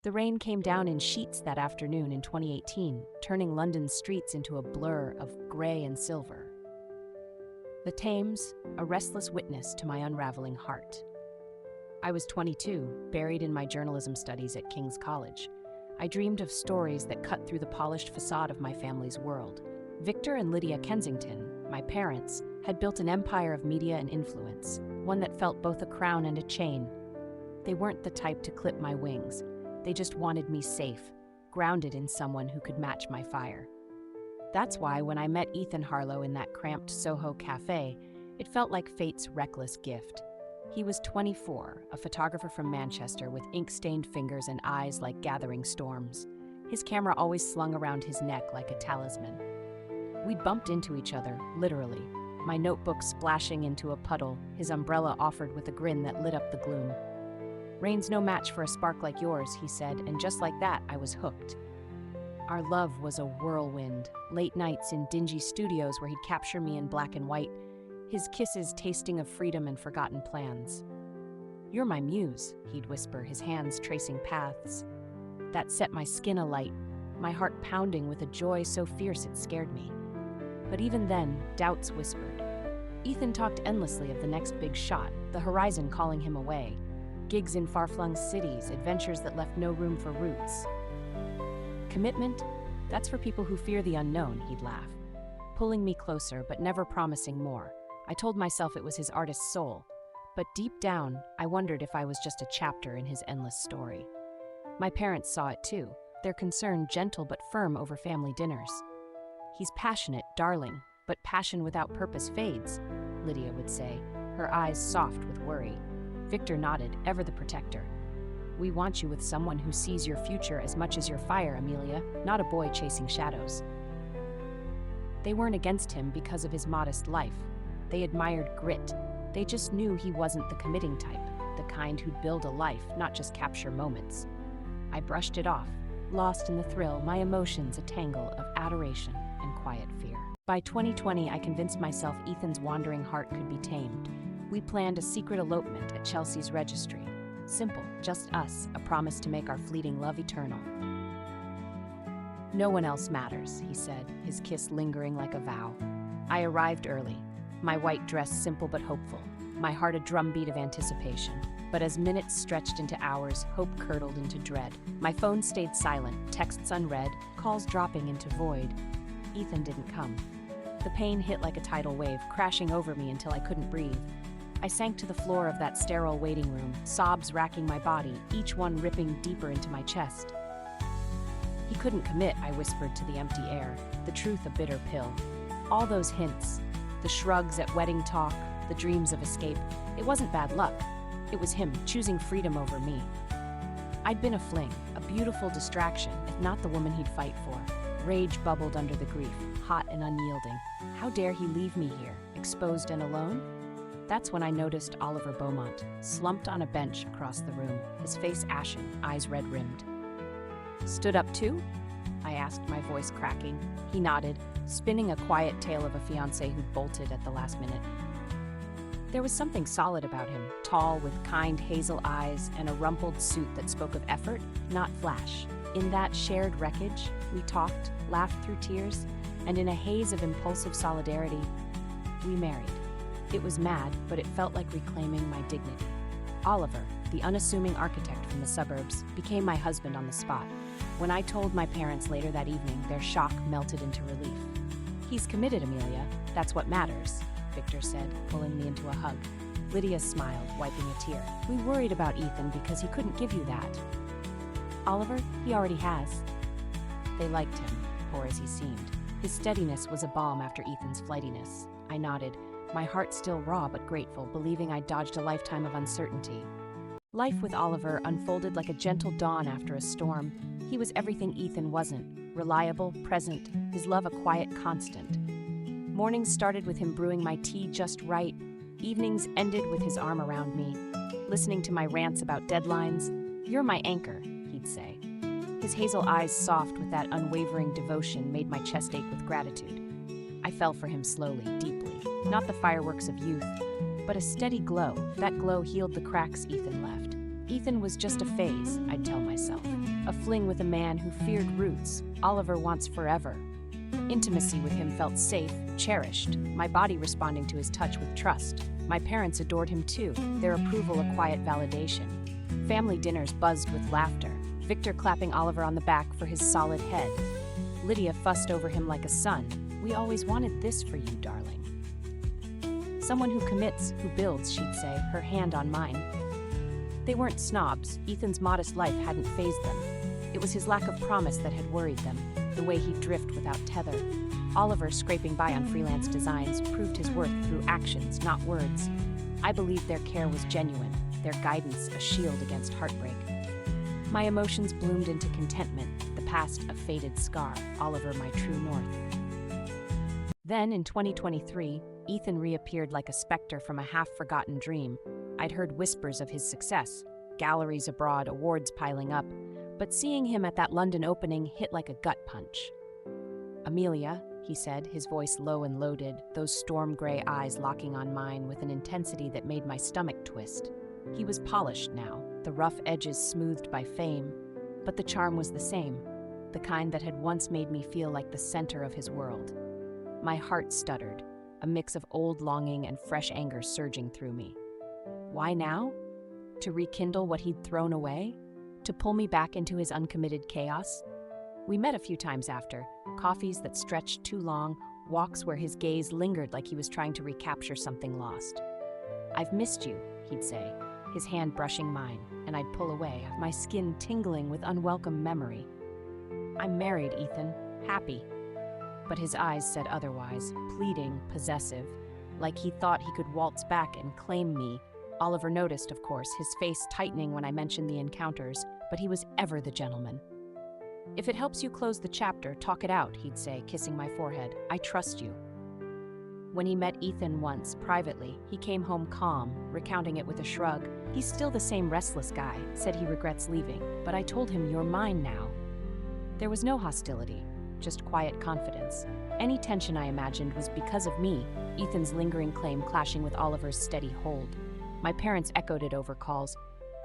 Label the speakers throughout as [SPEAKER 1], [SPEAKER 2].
[SPEAKER 1] The rain came down in sheets that afternoon in 2018, turning London's streets into a blur of grey and silver. The Thames, a restless witness to my unraveling heart. I was 22, buried in my journalism studies at King's College. I dreamed of stories that cut through the polished facade of my family's world. Victor and Lydia Kensington, my parents, had built an empire of media and influence, one that felt both a crown and a chain. They weren't the type to clip my wings. They just wanted me safe, grounded in someone who could match my fire. That's why when I met Ethan Harlow in that cramped Soho cafe, it felt like fate's reckless gift. He was 24, a photographer from Manchester with ink-stained fingers and eyes like gathering storms. His camera always slung around his neck like a talisman. We'd bumped into each other, literally, my notebook splashing into a puddle, his umbrella offered with a grin that lit up the gloom. "Rain's no match for a spark like yours," he said, and just like that, I was hooked. Our love was a whirlwind, late nights in dingy studios where he'd capture me in black and white, his kisses tasting of freedom and forgotten plans. "You're my muse," he'd whisper, his hands tracing paths. That set my skin alight, my heart pounding with a joy so fierce it scared me. But even then, doubts whispered. Ethan talked endlessly of the next big shot, the horizon calling him away. Gigs in far-flung cities, adventures that left no room for roots. Commitment? That's for people who fear the unknown, he'd laugh, pulling me closer but never promising more. I told myself it was his artist's soul, but deep down, I wondered if I was just a chapter in his endless story. My parents saw it too, their concern gentle but firm over family dinners. "He's passionate, darling, but passion without purpose fades," Lydia would say, her eyes soft with worry. Victor nodded, ever the protector. "We want you with someone who sees your future as much as your fire, Amelia, not a boy chasing shadows." They weren't against him because of his modest life. They admired grit. They just knew he wasn't the committing type, the kind who'd build a life, not just capture moments. I brushed it off, lost in the thrill, my emotions a tangle of adoration and quiet fear. By 2020, I convinced myself Ethan's wandering heart could be tamed. We planned a secret elopement at Chelsea's registry. Simple, just us, a promise to make our fleeting love eternal. "No one else matters," he said, his kiss lingering like a vow. I arrived early, my white dress simple but hopeful, my heart a drumbeat of anticipation. But as minutes stretched into hours, hope curdled into dread. My phone stayed silent, texts unread, calls dropping into void. Ethan didn't come. The pain hit like a tidal wave, crashing over me until I couldn't breathe. I sank to the floor of that sterile waiting room, sobs racking my body, each one ripping deeper into my chest. "He couldn't commit," I whispered to the empty air, the truth a bitter pill. All those hints, the shrugs at wedding talk, the dreams of escape, it wasn't bad luck. It was him, choosing freedom over me. I'd been a fling, a beautiful distraction, if not the woman he'd fight for. Rage bubbled under the grief, hot and unyielding. How dare he leave me here, exposed and alone? That's when I noticed Oliver Beaumont, slumped on a bench across the room, his face ashen, eyes red-rimmed. "Stood up too?" I asked, my voice cracking. He nodded, spinning a quiet tale of a fiancé who'd bolted at the last minute. There was something solid about him, tall with kind hazel eyes and a rumpled suit that spoke of effort, not flash. In that shared wreckage, we talked, laughed through tears, and in a haze of impulsive solidarity, we married. It was mad, but it felt like reclaiming my dignity. Oliver, the unassuming architect from the suburbs, became my husband on the spot. When I told my parents later that evening, their shock melted into relief. "He's committed, Amelia. That's what matters," Victor said, pulling me into a hug. Lydia smiled, wiping a tear. "We worried about Ethan because he couldn't give you that. Oliver, he already has." They liked him, poor as he seemed. His steadiness was a balm after Ethan's flightiness. I nodded, my heart still raw but grateful, believing I'd dodged a lifetime of uncertainty. Life with Oliver unfolded like a gentle dawn after a storm. He was everything Ethan wasn't, reliable, present, his love a quiet constant. Mornings started with him brewing my tea just right. Evenings ended with his arm around me, listening to my rants about deadlines. "You're my anchor," he'd say. His hazel eyes, soft with that unwavering devotion, made my chest ache with gratitude. I fell for him slowly, deeply. Not the fireworks of youth, but a steady glow. That glow healed the cracks Ethan left. Ethan was just a phase, I'd tell myself. A fling with a man who feared roots, Oliver wants forever. Intimacy with him felt safe, cherished, my body responding to his touch with trust. My parents adored him too, their approval a quiet validation. Family dinners buzzed with laughter, Victor clapping Oliver on the back for his solid head. Lydia fussed over him like a son. We always wanted this for you, darling. Someone who commits, who builds, she'd say, her hand on mine. They weren't snobs. Ethan's modest life hadn't fazed them. It was his lack of promise that had worried them, the way he'd drift without tether. Oliver, scraping by on freelance designs, proved his worth through actions, not words. I believed their care was genuine, their guidance a shield against heartbreak. My emotions bloomed into contentment, the past a faded scar, Oliver my true north. Then, in 2023, Ethan reappeared like a specter from a half-forgotten dream. I'd heard whispers of his success, galleries abroad, awards piling up, but seeing him at that London opening hit like a gut punch. Amelia, he said, his voice low and loaded, those storm-gray eyes locking on mine with an intensity that made my stomach twist. He was polished now, the rough edges smoothed by fame, but the charm was the same, the kind that had once made me feel like the center of his world. My heart stuttered, a mix of old longing and fresh anger surging through me. Why now? To rekindle what he'd thrown away? To pull me back into his uncommitted chaos? We met a few times after, coffees that stretched too long, walks where his gaze lingered like he was trying to recapture something lost. I've missed you, he'd say, his hand brushing mine, and I'd pull away, my skin tingling with unwelcome memory. I'm married, Ethan, happy. But his eyes said otherwise, pleading, possessive, like he thought he could waltz back and claim me. Oliver noticed, of course, his face tightening when I mentioned the encounters, but he was ever the gentleman. If it helps you close the chapter, talk it out, he'd say, kissing my forehead. I trust you. When he met Ethan once, privately, he came home calm, recounting it with a shrug. He's still the same restless guy, said he regrets leaving, but I told him you're mine now. There was no hostility, just quiet confidence. Any tension I imagined was because of me, Ethan's lingering claim clashing with Oliver's steady hold. My parents echoed it over calls.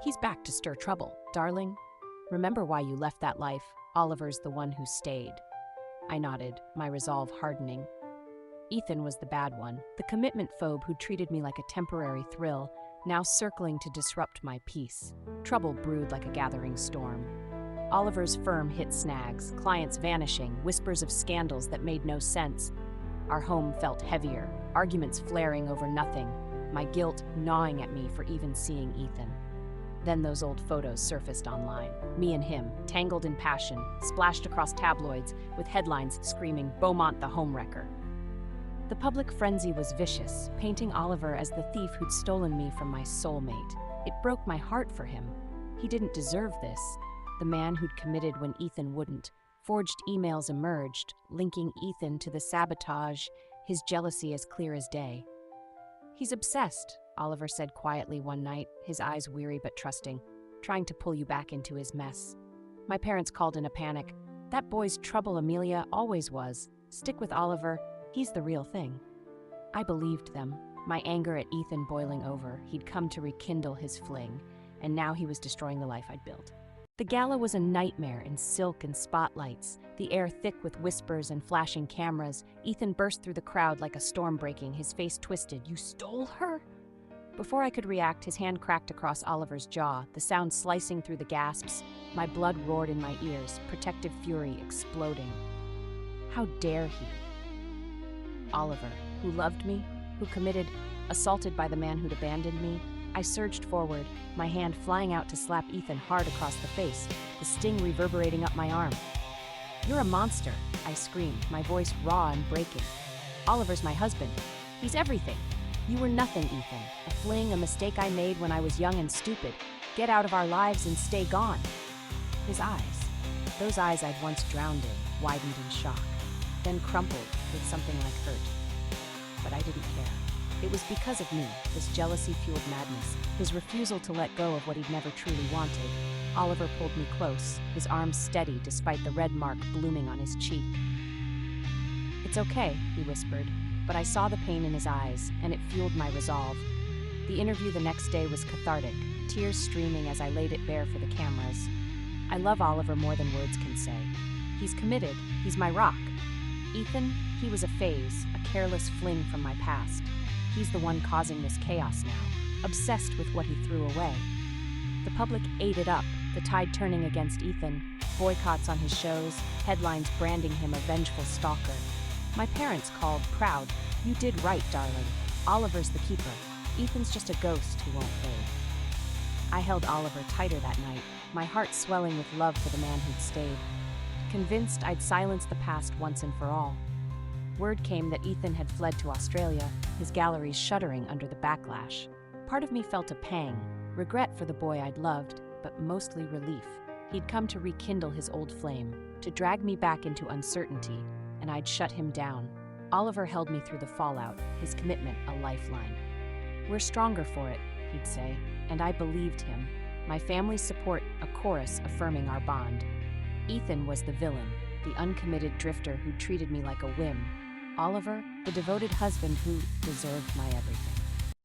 [SPEAKER 1] He's back to stir trouble, darling. Remember why you left that life. Oliver's the one who stayed. I nodded, my resolve hardening. Ethan was the bad one, the commitment phobe who treated me like a temporary thrill, now circling to disrupt my peace. Trouble brewed like a gathering storm. Oliver's firm hit snags, clients vanishing, whispers of scandals that made no sense. Our home felt heavier, arguments flaring over nothing, my guilt gnawing at me for even seeing Ethan. Then those old photos surfaced online, me and him, tangled in passion, splashed across tabloids, with headlines screaming, "Beaumont the homewrecker." The public frenzy was vicious, painting Oliver as the thief who'd stolen me from my soulmate. It broke my heart for him. He didn't deserve this. The man who'd committed when Ethan wouldn't. Forged emails emerged, linking Ethan to the sabotage, his jealousy as clear as day. He's obsessed, Oliver said quietly one night, his eyes weary but trusting, trying to pull you back into his mess. My parents called in a panic. That boy's trouble, Amelia, always was. Stick with Oliver, he's the real thing. I believed them, my anger at Ethan boiling over. He'd come to rekindle his fling, and now he was destroying the life I'd built. The gala was a nightmare in silk and spotlights, the air thick with whispers and flashing cameras. Ethan burst through the crowd like a storm breaking, his face twisted. You stole her? Before I could react, his hand cracked across Oliver's jaw, the sound slicing through the gasps. My blood roared in my ears, protective fury exploding. How dare he? Oliver, who loved me, who committed, assaulted by the man who'd abandoned me. I surged forward, my hand flying out to slap Ethan hard across the face, the sting reverberating up my arm. You're a monster, I screamed, my voice raw and breaking. Oliver's my husband. He's everything. You were nothing, Ethan. A fling, a mistake I made when I was young and stupid. Get out of our lives and stay gone. His eyes, those eyes I'd once drowned in, widened in shock, then crumpled with something like hurt. But I didn't care. It was because of me, this jealousy-fueled madness, his refusal to let go of what he'd never truly wanted. Oliver pulled me close, his arms steady despite the red mark blooming on his cheek. It's okay, he whispered, but I saw the pain in his eyes, and it fueled my resolve. The interview the next day was cathartic, tears streaming as I laid it bare for the cameras. I love Oliver more than words can say. He's committed, he's my rock. Ethan, he was a phase, a careless fling from my past. He's the one causing this chaos now, obsessed with what he threw away. The public ate it up, the tide turning against Ethan, boycotts on his shows, headlines branding him a vengeful stalker. My parents called, proud, "You did right, darling. Oliver's the keeper. Ethan's just a ghost who won't fade." I held Oliver tighter that night, my heart swelling with love for the man who'd stayed. Convinced I'd silenced the past once and for all. Word came that Ethan had fled to Australia, his galleries shuddering under the backlash. Part of me felt a pang, regret for the boy I'd loved, but mostly relief. He'd come to rekindle his old flame, to drag me back into uncertainty, and I'd shut him down. Oliver held me through the fallout, his commitment a lifeline. "We're stronger for it," he'd say, and I believed him. My family's support, a chorus affirming our bond. Ethan was the villain, the uncommitted drifter who treated me like a whim. Oliver, the devoted husband who deserved my everything.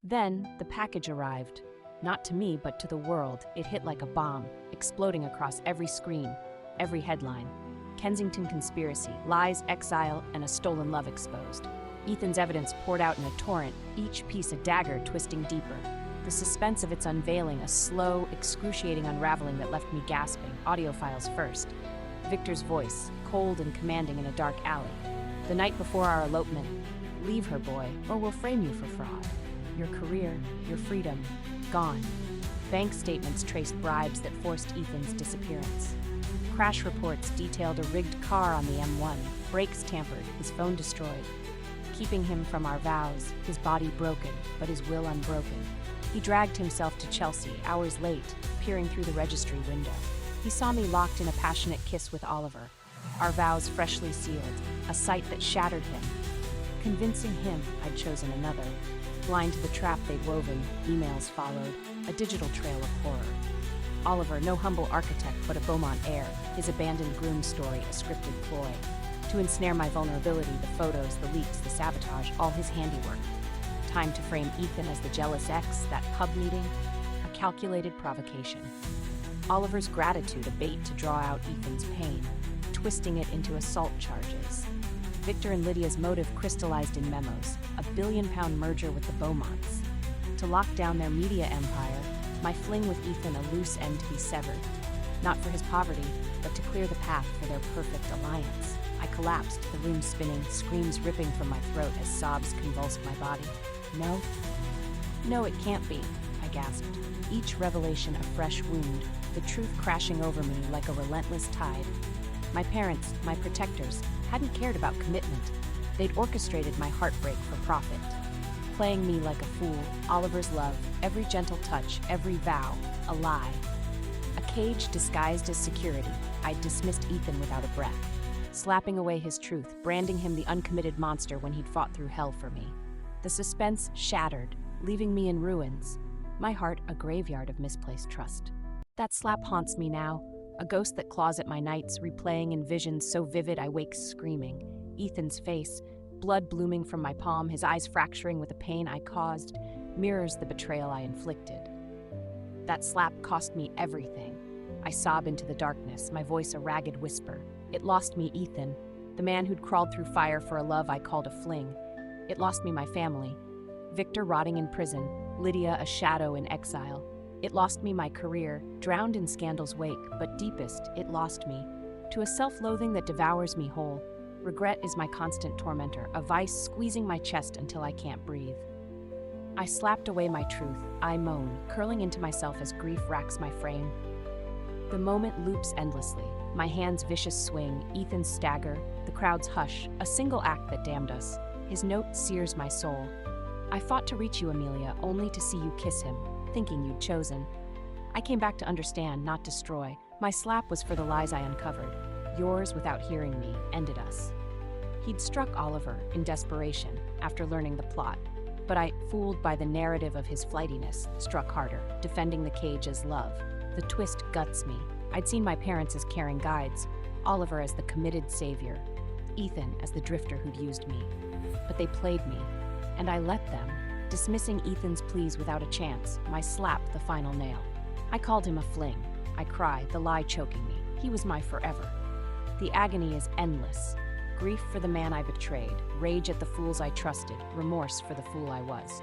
[SPEAKER 1] Then, the package arrived. Not to me, but to the world. It hit like a bomb, exploding across every screen, every headline. Kensington conspiracy, lies, exile, and a stolen love exposed. Ethan's evidence poured out in a torrent, each piece a dagger twisting deeper. The suspense of its unveiling, a slow, excruciating unraveling that left me gasping. Audio files first. Victor's voice, cold and commanding in a dark alley. The night before our elopement. "Leave her, boy, or we'll frame you for fraud. Your career, your freedom, gone." Bank statements traced bribes that forced Ethan's disappearance. Crash reports detailed a rigged car on the M1, brakes tampered, his phone destroyed. Keeping him from our vows, his body broken, but his will unbroken. He dragged himself to Chelsea, hours late, peering through the registry window. He saw me locked in a passionate kiss with Oliver, our vows freshly sealed, a sight that shattered him. Convincing him I'd chosen another. Blind to the trap they'd woven, emails followed, a digital trail of horror. Oliver, no humble architect, but a Beaumont heir, his abandoned groom story, a scripted ploy. To ensnare my vulnerability, the photos, the leaks, the sabotage, all his handiwork. Time to frame Ethan as the jealous ex, that pub meeting, a calculated provocation. Oliver's gratitude, a bait to draw out Ethan's pain, twisting it into assault charges. Victor and Lydia's motive crystallized in memos, a billion-pound merger with the Beaumonts. To lock down their media empire, my fling with Ethan a loose end to be severed. Not for his poverty, but to clear the path for their perfect alliance. I collapsed, the room spinning, screams ripping from my throat as sobs convulsed my body. No? No, it can't be, I gasped. Each revelation a fresh wound, the truth crashing over me like a relentless tide. My parents, my protectors, hadn't cared about commitment. They'd orchestrated my heartbreak for profit. Playing me like a fool, Oliver's love, every gentle touch, every vow, a lie. A cage disguised as security, I'd dismissed Ethan without a breath. Slapping away his truth, branding him the uncommitted monster when he'd fought through hell for me. The suspense shattered, leaving me in ruins. My heart a graveyard of misplaced trust. That slap haunts me now, a ghost that claws at my nights, replaying in visions so vivid I wake screaming. Ethan's face, blood blooming from my palm, his eyes fracturing with the pain I caused, mirrors the betrayal I inflicted. That slap cost me everything. I sob into the darkness, my voice a ragged whisper. It lost me Ethan, the man who'd crawled through fire for a love I called a fling. It lost me my family. Victor rotting in prison, Lydia a shadow in exile. It lost me my career, drowned in scandal's wake, but deepest, it lost me. To a self-loathing that devours me whole. Regret is my constant tormentor, a vice squeezing my chest until I can't breathe. I slapped away my truth, I moan, curling into myself as grief racks my frame. The moment loops endlessly, my hands' vicious swing, Ethan's stagger, the crowd's hush, a single act that damned us. His note sears my soul. I fought to reach you, Amelia, only to see you kiss him, thinking you'd chosen. I came back to understand, not destroy. My slap was for the lies I uncovered. Yours, without hearing me, ended us. He'd struck Oliver, in desperation, after learning the plot. But I, fooled by the narrative of his flightiness, struck harder, defending the cage as love. The twist guts me. I'd seen my parents as caring guides, Oliver as the committed savior, Ethan as the drifter who'd used me. But they played me, and I let them, dismissing Ethan's pleas without a chance, my slap the final nail. I called him a fling. I cry, the lie choking me. He was my forever. The agony is endless. Grief for the man I betrayed, rage at the fools I trusted, remorse for the fool I was.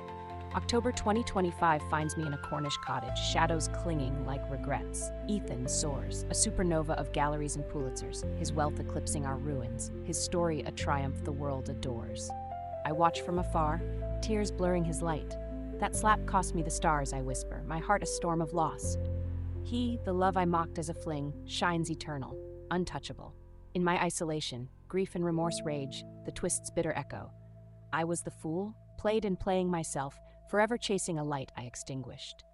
[SPEAKER 1] October 2025 finds me in a Cornish cottage, shadows clinging like regrets. Ethan soars, a supernova of galleries and Pulitzers, his wealth eclipsing our ruins, his story a triumph the world adores. I watch from afar, tears blurring his light. That slap cost me the stars, I whisper, my heart a storm of loss. He, the love I mocked as a fling, shines eternal, untouchable. In my isolation, grief and remorse rage, the twist's bitter echo. I was the fool, played and playing myself, forever chasing a light I extinguished.